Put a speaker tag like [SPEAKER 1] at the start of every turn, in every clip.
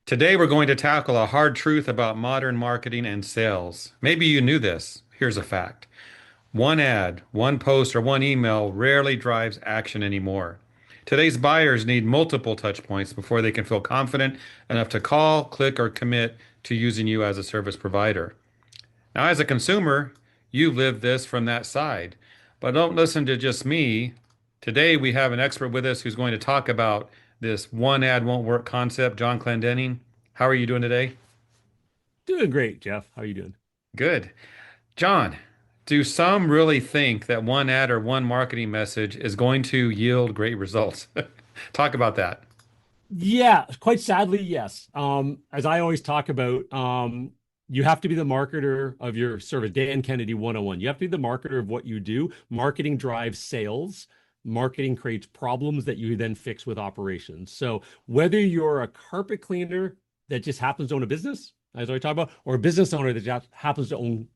[SPEAKER 1] Today, we're going to tackle a hard truth about modern marketing and sales. Maybe you knew this. Here's a fact. One ad, one post, or one email rarely drives action anymore. Today's buyers need multiple touch points before they can feel confident enough to call, click, or commit to using you as a service provider. Now, as a consumer, you live this from that side. But don't listen to just me. Today, we have an expert with us who's going to talk about this one ad won't work concept, John Clendenning. How are you doing today?
[SPEAKER 2] Doing great, Jeff. How are you doing?
[SPEAKER 1] Good. John, do some really think that one ad or one marketing message is going to yield great results? Talk about that.
[SPEAKER 2] Yeah, quite sadly, yes. As I always talk about, you have to be the marketer of your service. Dan Kennedy 101. You have to be the marketer of what you do. Marketing drives sales. Marketing creates problems that you then fix with operations. So whether you're a carpet cleaner that just happens to own a business, as I talk about, or a business owner that just happens to own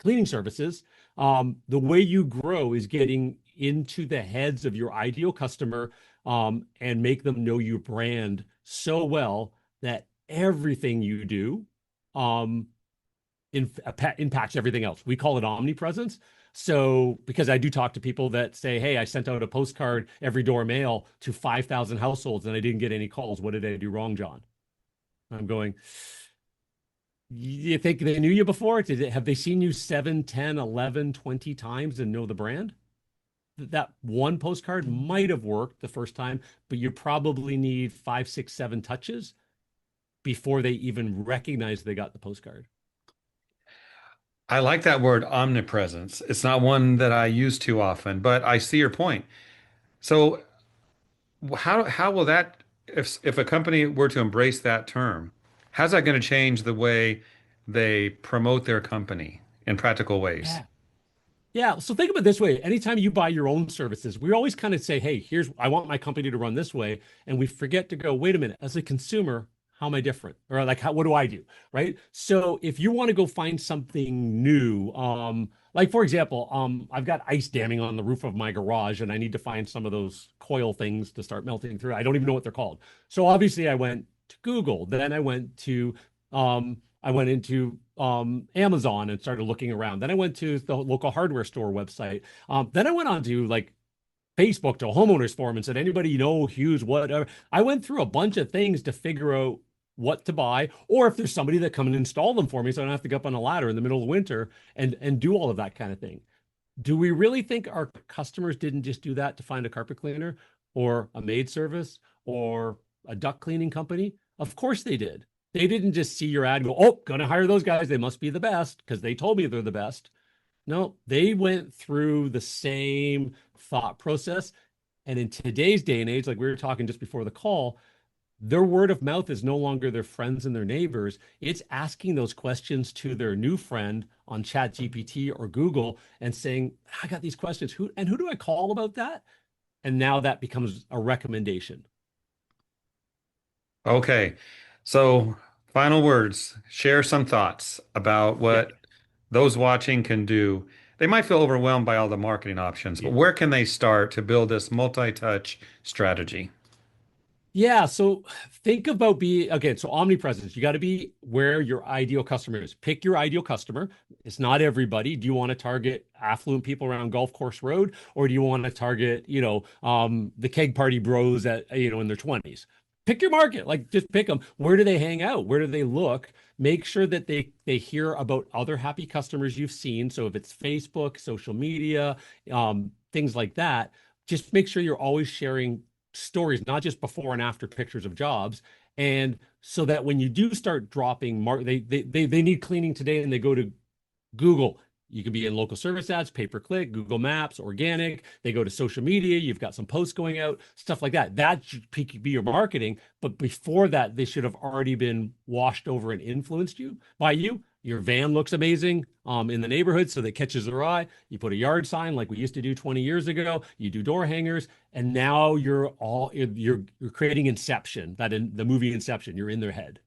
[SPEAKER 2] cleaning services, the way you grow is getting into the heads of your ideal customer, and make them know your brand so well that everything you do um, impacts everything else. We call it omnipresence. So, because I do talk to people that say, "Hey, I sent out a postcard every door mail to 5,000 households and I didn't get any calls. What did I do wrong, John?" I'm going, you think they knew you before? Have they seen you 7, 10, 11, 20 times and know the brand? That one postcard might have worked the first time, but you probably need 5, 6, 7 touches before they even recognize they got the postcard.
[SPEAKER 1] I like that word omnipresence. It's not one that I use too often, but I see your point. So how will that if a company were to embrace that term, how's that going to change the way they promote their company in practical ways?
[SPEAKER 2] Yeah. Yeah. So think of it this way. Anytime you buy your own services, we always kind of say, "Hey, I want my company to run this way." And we forget to go, wait a minute, as a consumer, how am I different? Or like, what do I do? Right. So if you want to go find something new, like for example, I've got ice damming on the roof of my garage and I need to find some of those coil things to start melting through. I don't even know what they're called. So obviously I went to Google. Then I went into Amazon and started looking around. Then I went to the local hardware store website. Then I went on to like Facebook to a homeowners forum and said, "Anybody you know, Hughes, whatever." I went through a bunch of things to figure out what to buy, or if there's somebody that come and install them for me, so I don't have to go up on a ladder in the middle of the winter and do all of that kind of thing. Do we really think our customers didn't just do that to find a carpet cleaner or a maid service or a duct cleaning company? Of course they did. They didn't just see your ad and go, "Oh, gonna hire those guys. They must be the best because they told me they're the best." No, they went through the same thought process. And in today's day and age, like we were talking just before the call, their word of mouth is no longer their friends and their neighbors. It's asking those questions to their new friend on ChatGPT or Google and saying, "I got these questions. Who do I call about that?" And now that becomes a recommendation.
[SPEAKER 1] Okay. So, final words. Share some thoughts about
[SPEAKER 2] Yeah.
[SPEAKER 1] what those watching can do. They might feel overwhelmed by all the marketing options, but
[SPEAKER 2] Yeah.
[SPEAKER 1] where can they start to build this multi-touch strategy?
[SPEAKER 2] Yeah, so think about being again, so omnipresence, you got to be where your ideal customer is. Pick your ideal customer. It's not everybody. Do you want to target affluent people around Golf Course Road, or do you want to target, the keg party bros at, in their 20s? Pick your market. Like just pick them. Where do they hang out? Where do they look? Make sure that they hear about other happy customers you've seen. So if it's Facebook, social media, things like that, just make sure you're always sharing stories, not just before and after pictures of jobs. And so that when you do start dropping, they need cleaning today and they go to Google. You can be in local service ads, pay per click, Google Maps, organic. They go to social media. You've got some posts going out, stuff like that. That should be your marketing. But before that, they should have already been washed over and influenced you by you. Your van looks amazing in the neighborhood, so that catches their eye. You put a yard sign like we used to do 20 years ago. You do door hangers, and now you're creating Inception, that in the movie Inception. You're in their head.